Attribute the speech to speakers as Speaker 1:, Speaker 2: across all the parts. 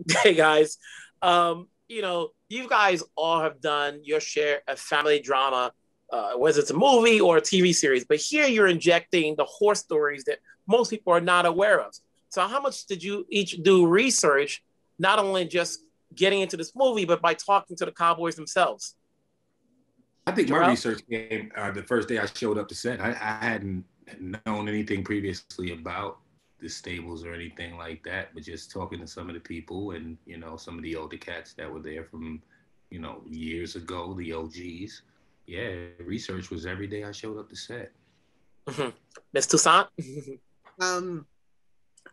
Speaker 1: Hey guys, you guys all have done your share of family drama, whether it's a movie or a TV series. But here you're injecting the horse stories that most people are not aware of. So, how much did you each do research, not only just getting into this movie, but by talking to the cowboys themselves?
Speaker 2: I think my
Speaker 1: Jharrel?
Speaker 2: research came the first day I showed up to set. I hadn't known anything previously about the stables or anything like that, but just talking to some of the people and, some of the older cats that were there from, years ago, the OGs. Yeah, research was every day I showed up to set.
Speaker 1: Mm-hmm. Miss Toussaint?
Speaker 3: Um,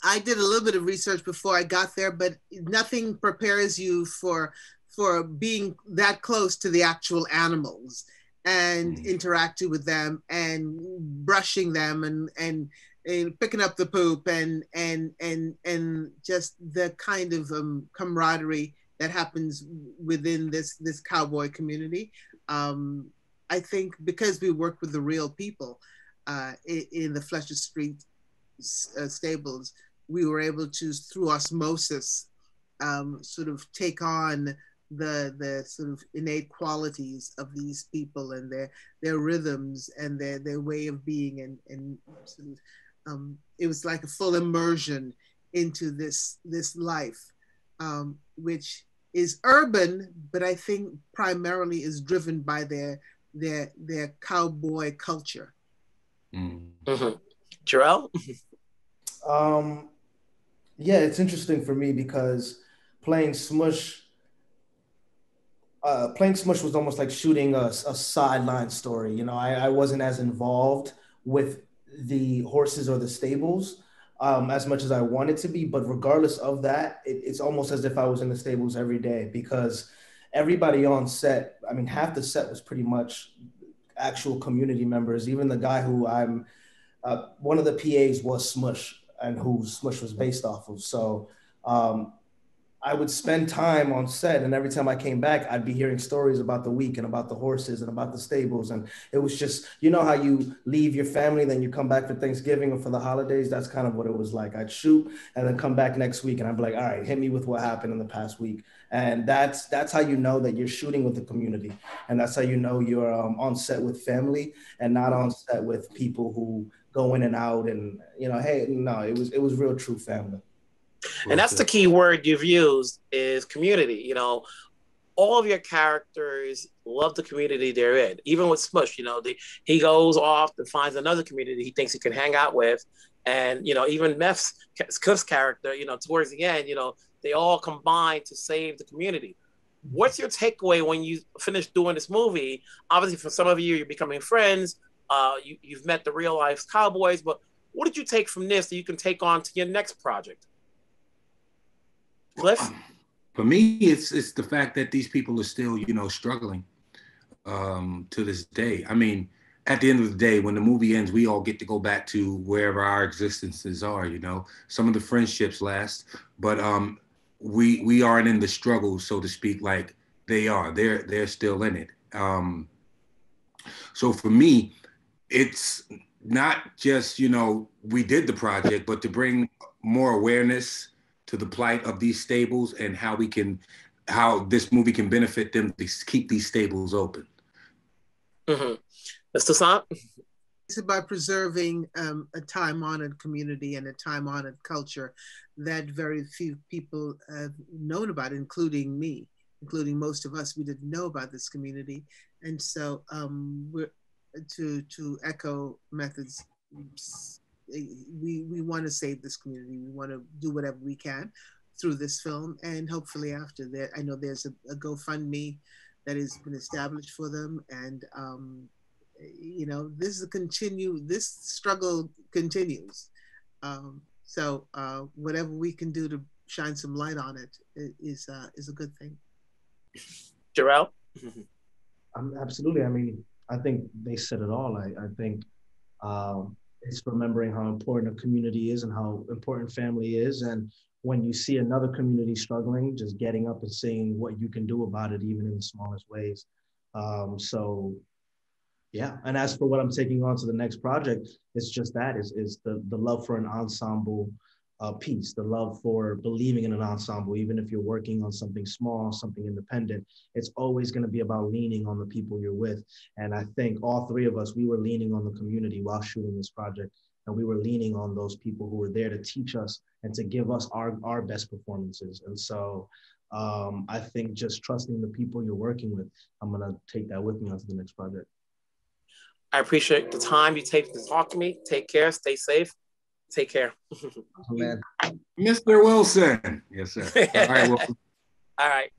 Speaker 3: I did a little bit of research before I got there, but nothing prepares you for being that close to the actual animals and interacting with them and brushing them and picking up the poop and just the kind of camaraderie that happens within this cowboy community. I think because we work with the real people in the Fletcher Street stables, we were able to, through osmosis, sort of take on the sort of innate qualities of these people and their rhythms and their way of being and sort of, it was like a full immersion into this life, which is urban, but I think primarily is driven by their cowboy culture.
Speaker 1: Mm-hmm. Jharrel?
Speaker 4: Yeah, it's interesting for me because playing Smush, playing Smush was almost like shooting a sideline story. I wasn't as involved with the horses or the stables as much as I wanted to be. But regardless of that, it's almost as if I was in the stables every day because everybody on set, I mean, half the set was pretty much actual community members. Even the guy who one of the PAs was Smush and who Smush was based off of. So I would spend time on set, and every time I came back, I'd be hearing stories about the week and about the horses and about the stables. And it was just, how you leave your family, then you come back for Thanksgiving or for the holidays. That's kind of what it was like. I'd shoot and then come back next week and I'd be like, all right, hit me with what happened in the past week. And that's how you know that you're shooting with the community. And that's how you know you're on set with family and not on set with people who go in and out and, hey, no, it was real true family.
Speaker 1: And that's the key word you've used is community. All of your characters love the community they're in. Even with Smush, he goes off and finds another community he thinks he can hang out with. And, even Cliff's character, towards the end, they all combine to save the community. What's your takeaway when you finish doing this movie? Obviously, for some of you, you're becoming friends. You've met the real life cowboys, but what did you take from this that you can take on to your next project? Cliff?
Speaker 2: For me, it's the fact that these people are still, struggling to this day. I mean, at the end of the day, when the movie ends, we all get to go back to wherever our existences are. Some of the friendships last, but we aren't in the struggle, so to speak, like they are. They're still in it. So for me, it's not just we did the project, but to bring more awareness to the plight of these stables and how this movie can benefit them to keep these stables open.
Speaker 1: Mm-hmm. Mr. Toussaint?
Speaker 3: It's about preserving a time-honored community and a time-honored culture that very few people have known about, including me, including most of us. We didn't know about this community. And so we're to echo Method's, we want to save this community. We want to do whatever we can through this film, and hopefully after that, I know there's a GoFundMe that has been established for them, and this struggle continues. So whatever we can do to shine some light on it is a good thing.
Speaker 1: Jharrel?
Speaker 4: Absolutely. I mean, I think they said it all. I think it's remembering how important a community is and how important family is. And when you see another community struggling, just getting up and saying what you can do about it, even in the smallest ways. So yeah, and as for what I'm taking on to the next project, it's just that is the love for an ensemble piece, the love for believing in an ensemble. Even if you're working on something small, something independent, it's always going to be about leaning on the people you're with. And I think all three of us, we were leaning on the community while shooting this project. And we were leaning on those people who were there to teach us and to give us our best performances. And so I think just trusting the people you're working with, I'm going to take that with me onto the next project.
Speaker 1: I appreciate the time you take to talk to me. Take care, stay safe. Take care.
Speaker 4: Man.
Speaker 2: Mr. Wilson. Yes, sir. All right. Well.
Speaker 1: All right.